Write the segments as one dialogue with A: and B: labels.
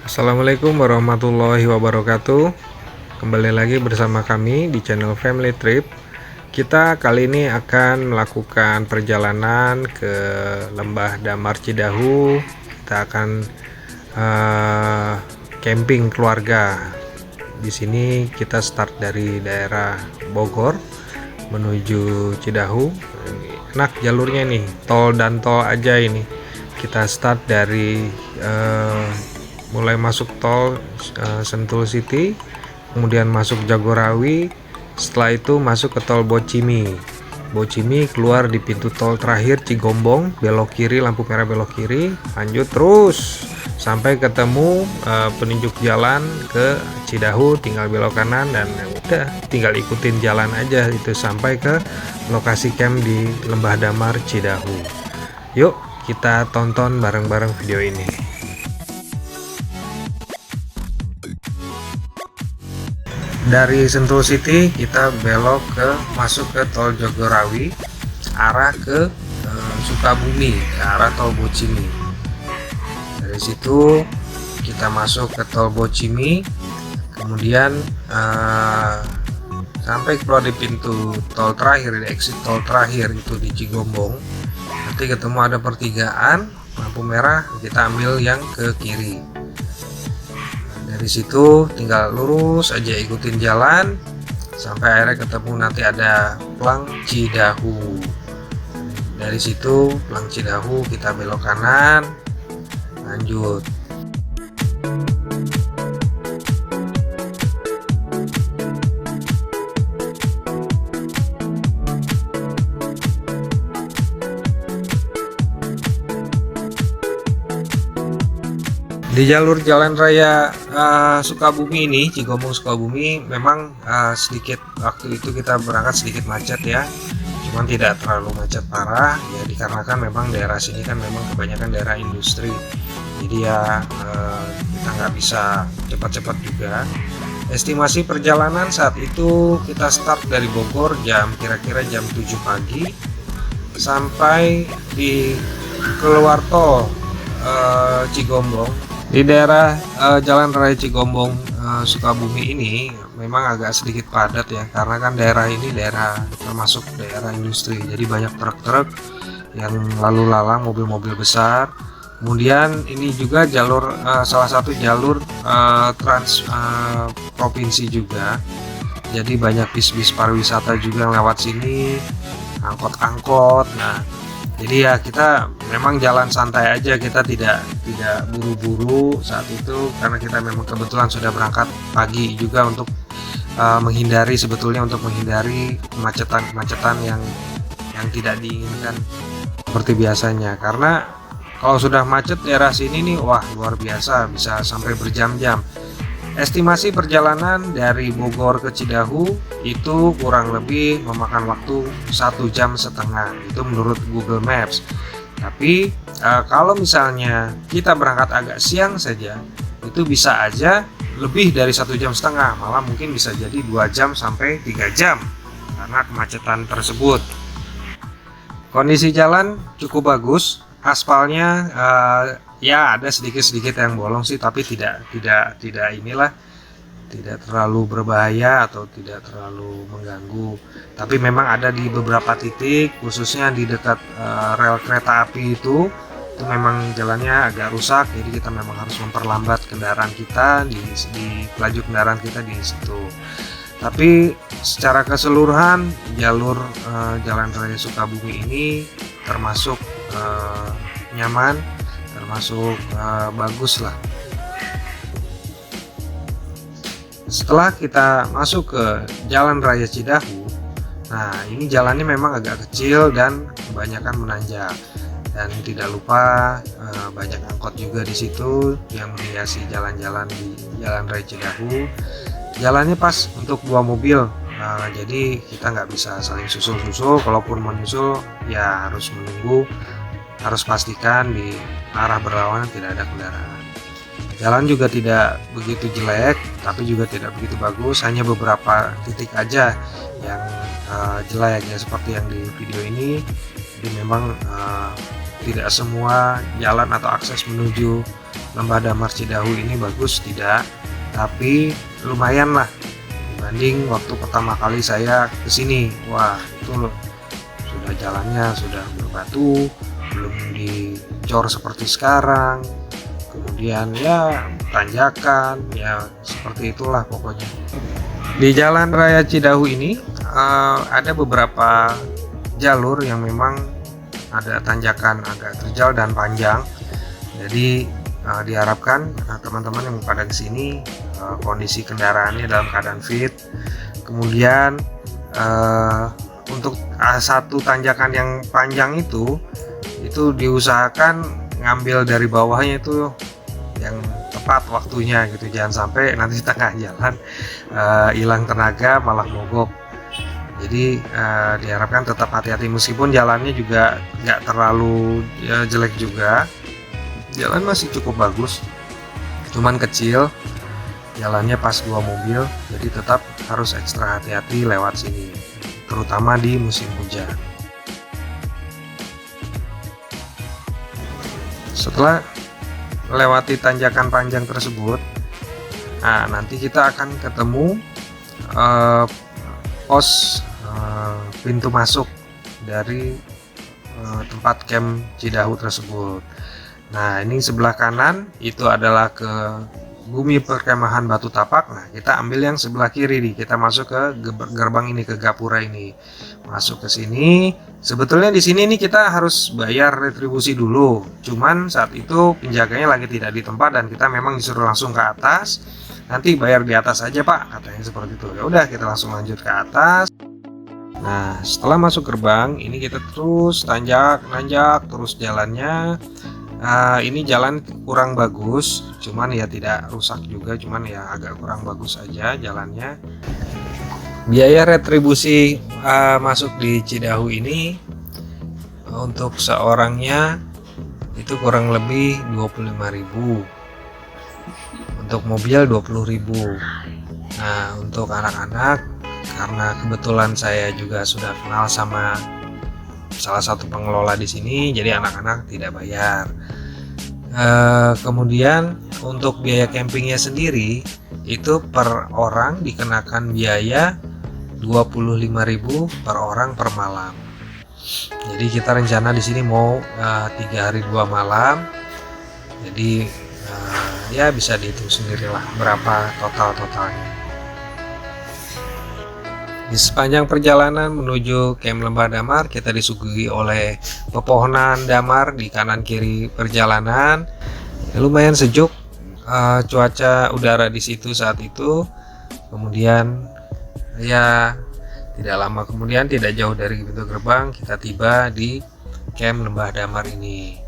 A: Assalamualaikum warahmatullahi wabarakatuh. Kembali lagi bersama kami di channel Family Trip. Kita kali ini akan melakukan perjalanan ke Lembah Damar Cidahu. Kita akan camping keluarga. Di sini kita start dari daerah Bogor menuju Cidahu. Enak jalurnya nih, tol dan tol aja ini. Kita start dari mulai masuk tol Sentul City, kemudian masuk Jagorawi, setelah itu masuk ke tol Bocimi. Bocimi keluar di pintu tol terakhir Cigombong, belok kiri, lampu merah belok kiri, lanjut terus sampai ketemu penunjuk jalan ke Cidahu, tinggal belok kanan dan udah tinggal ikutin jalan aja itu sampai ke lokasi camp di Lembah Damar Cidahu. Yuk kita tonton bareng-bareng video ini. Dari Sentul City kita belok masuk ke tol Jagorawi, arah ke Sukabumi, ke arah tol Bocimi. Dari situ kita masuk ke tol Bocimi, kemudian sampai keluar di pintu tol terakhir, di exit tol terakhir itu di Cigombong. Nanti ketemu ada pertigaan, lampu merah, kita ambil yang ke kiri. Dari situ tinggal lurus aja, ikutin jalan sampai akhirnya ketemu nanti ada Plang Cidahu. Dari situ Plang Cidahu kita belok kanan, lanjut. Di jalur jalan raya Sukabumi ini, Cigombong Sukabumi, memang sedikit waktu itu kita berangkat sedikit macet ya, cuman tidak terlalu macet parah ya, dikarenakan memang daerah sini kan memang kebanyakan daerah industri, jadi ya kita nggak bisa cepat-cepat juga. Estimasi perjalanan saat itu kita start dari Bogor kira-kira jam 7 pagi sampai di keluar tol Cigombong. Di daerah Jalan Raya Cigombong Sukabumi ini memang agak sedikit padat ya, karena kan daerah ini daerah termasuk daerah industri, jadi banyak truk-truk yang lalu lalang, mobil-mobil besar. Kemudian ini juga jalur salah satu jalur trans provinsi juga, jadi banyak bis-bis pariwisata juga yang lewat sini, angkot-angkot. Nah, jadi ya kita memang jalan santai aja, kita tidak buru-buru saat itu karena kita memang kebetulan sudah berangkat pagi juga untuk menghindari kemacetan yang tidak diinginkan seperti biasanya. Karena kalau sudah macet daerah sini nih, wah luar biasa, bisa sampai berjam-jam. Estimasi perjalanan dari Bogor ke Cidahu itu kurang lebih memakan waktu 1,5 jam, itu menurut Google Maps. Tapi kalau misalnya kita berangkat agak siang saja, itu bisa aja lebih dari 1,5 jam, malah mungkin bisa jadi 2 jam sampai 3 jam karena kemacetan tersebut. Kondisi jalan cukup bagus, aspalnya ya ada sedikit yang bolong sih, tapi tidak terlalu berbahaya atau tidak terlalu mengganggu. Tapi memang ada di beberapa titik, khususnya di dekat rel kereta api itu memang jalannya agak rusak, jadi kita memang harus memperlambat kendaraan kita di laju kendaraan kita di situ. Tapi secara keseluruhan jalur Jalan Raya Sukabumi ini termasuk nyaman, termasuk bagus lah. Setelah kita masuk ke Jalan Raya Cidahu, nah ini jalannya memang agak kecil dan kebanyakan menanjak, dan tidak lupa banyak angkot juga di situ yang menghiasi jalan-jalan di Jalan Raya Cidahu. Jalannya pas untuk 2 mobil, jadi kita nggak bisa saling susul-susul. Kalaupun menyusul ya harus menunggu, harus pastikan di arah berlawanan tidak ada kendaraan. Jalan juga tidak begitu jelek, tapi juga tidak begitu bagus, hanya beberapa titik aja yang jelek ya, seperti yang di video ini. Jadi memang tidak semua jalan atau akses menuju Lembah Damar Cidahu ini bagus, tidak, tapi lumayan lah dibanding waktu pertama kali saya kesini. Wah, itu loh, sudah jalannya sudah berbatu, belum dicor seperti sekarang, kemudian ya tanjakan, ya seperti itulah pokoknya. Di Jalan Raya Cidahu ini ada beberapa jalur yang memang ada tanjakan agak terjal dan panjang, jadi diharapkan teman-teman yang pada kesini kondisi kendaraannya dalam keadaan fit. Kemudian untuk satu tanjakan yang panjang itu diusahakan ngambil dari bawahnya itu yang tepat waktunya gitu, jangan sampai nanti di tengah jalan hilang tenaga malah mogok. Jadi diharapkan tetap hati-hati, meskipun jalannya juga nggak terlalu jelek juga, jalan masih cukup bagus, cuman kecil, jalannya pas 2 mobil, jadi tetap harus ekstra hati-hati lewat sini, terutama di musim hujan. Setelah melewati tanjakan panjang tersebut, nah nanti kita akan ketemu pos pintu masuk dari tempat camp Cidahu tersebut. Nah, ini sebelah kanan itu adalah ke bumi perkemahan Batu Tapak. Nah, kita ambil yang sebelah kiri nih. Kita masuk ke gerbang ini, ke gapura ini. Masuk ke sini. Sebetulnya di sini nih kita harus bayar retribusi dulu. Cuman saat itu penjaganya lagi tidak di tempat dan kita memang disuruh langsung ke atas. Nanti bayar di atas aja, Pak, katanya seperti itu. Ya udah, kita langsung lanjut ke atas. Nah, setelah masuk gerbang, ini kita terus nanjak terus jalannya. Ini jalan kurang bagus, cuman ya tidak rusak juga, cuman ya agak kurang bagus aja jalannya. Biaya retribusi masuk di Cidahu ini untuk seorangnya itu kurang lebih 25.000, untuk mobil 20.000. Nah, untuk anak-anak, karena kebetulan saya juga sudah kenal sama salah satu pengelola di sini, jadi anak-anak tidak bayar. Kemudian untuk biaya campingnya sendiri itu per orang dikenakan biaya 25.000 per orang per malam. Jadi kita rencana di sini mau 3 hari 2 malam. Jadi ya bisa dihitung sendirilah berapa totalnya. Di sepanjang perjalanan menuju Camp Lembah Damar, kita disuguhi oleh pepohonan damar di kanan kiri perjalanan. Lumayan sejuk cuaca udara di situ saat itu. Kemudian ya tidak lama kemudian, tidak jauh dari pintu gerbang, kita tiba di Camp Lembah Damar ini.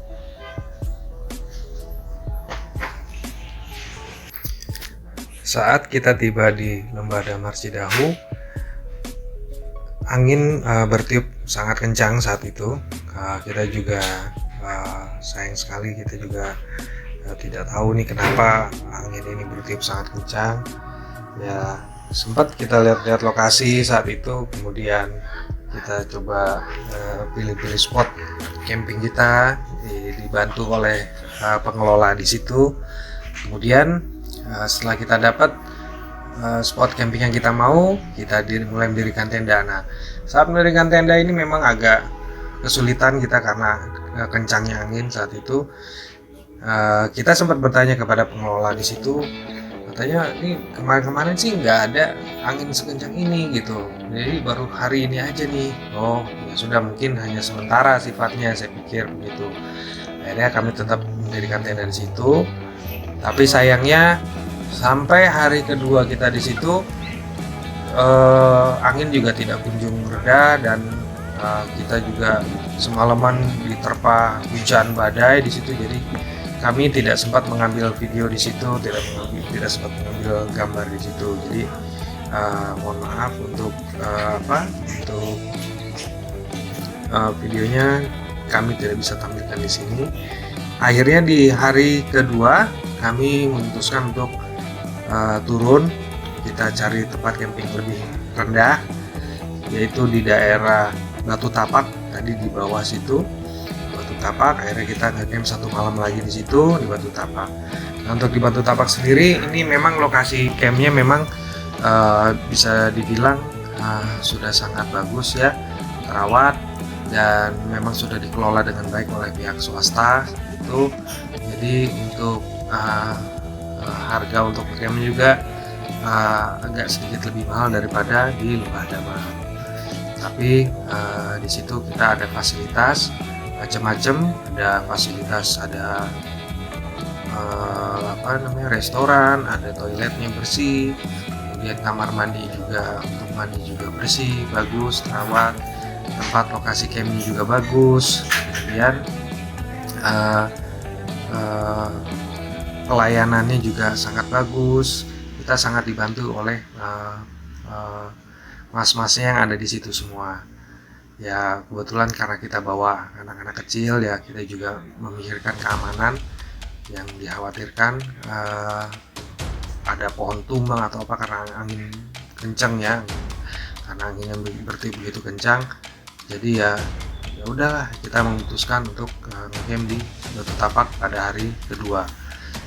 A: Saat kita tiba di Lembah Damar Cidahu, angin bertiup sangat kencang saat itu. Kita juga sayang sekali, kita juga tidak tahu nih kenapa angin ini bertiup sangat kencang. Ya sempat kita lihat-lihat lokasi saat itu, kemudian kita coba pilih-pilih spot camping kita, dibantu oleh pengelola di situ. Kemudian setelah kita dapat spot camping yang kita mau, kita mulai mendirikan tenda. Nah, saat mendirikan tenda ini memang agak kesulitan kita karena kencangnya angin saat itu. Kita sempat bertanya kepada pengelola di situ, katanya ini kemarin-kemarin sih nggak ada angin sekencang ini gitu, jadi baru hari ini aja nih. Oh ya sudah, mungkin hanya sementara sifatnya, saya pikir begitu. Akhirnya kami tetap mendirikan tenda di situ, tapi sayangnya sampai hari kedua kita di situ angin juga tidak kunjung reda, dan kita juga semalaman diterpa hujan badai di situ. Jadi kami tidak sempat mengambil video di situ, tidak sempat mengambil gambar di situ. Jadi mohon maaf untuk videonya kami tidak bisa tampilkan di sini. Akhirnya di hari kedua kami memutuskan untuk turun, kita cari tempat camping lebih rendah, yaitu di daerah Batu Tapak, tadi di bawah situ Batu Tapak. Akhirnya kita ngecamp 1 malam lagi di situ di Batu Tapak. Nah, untuk di Batu Tapak sendiri ini memang lokasi campnya memang bisa dibilang sudah sangat bagus ya, terawat, dan memang sudah dikelola dengan baik oleh pihak swasta itu. Jadi untuk harga untuk camp juga agak sedikit lebih mahal daripada di Lembah Damar. Tapi di situ kita ada fasilitas macam-macam, ada fasilitas, ada restoran, ada toiletnya bersih, kemudian kamar mandi juga, untuk mandi juga bersih, bagus, terawat, tempat lokasi campnya juga bagus, kemudian pelayanannya juga sangat bagus. Kita sangat dibantu oleh mas-masnya yang ada di situ semua. Ya kebetulan karena kita bawa anak-anak kecil ya, kita juga memikirkan keamanan yang dikhawatirkan ada pohon tumbang atau apa karena angin kencang ya, karena anginnya bertiup begitu kencang. Jadi ya udahlah, kita memutuskan untuk ngecamp di Batu Tapak pada hari kedua.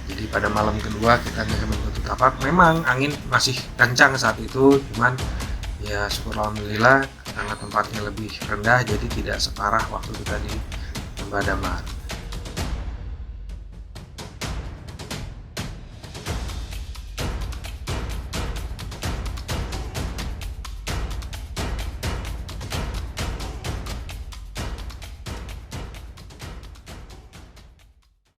A: Jadi pada malam kedua kita ngecamp di Batu Tapak. Memang angin masih kencang saat itu, cuman ya syukur alhamdulillah karena tempatnya lebih rendah jadi tidak separah waktu kita di Lembah Damar.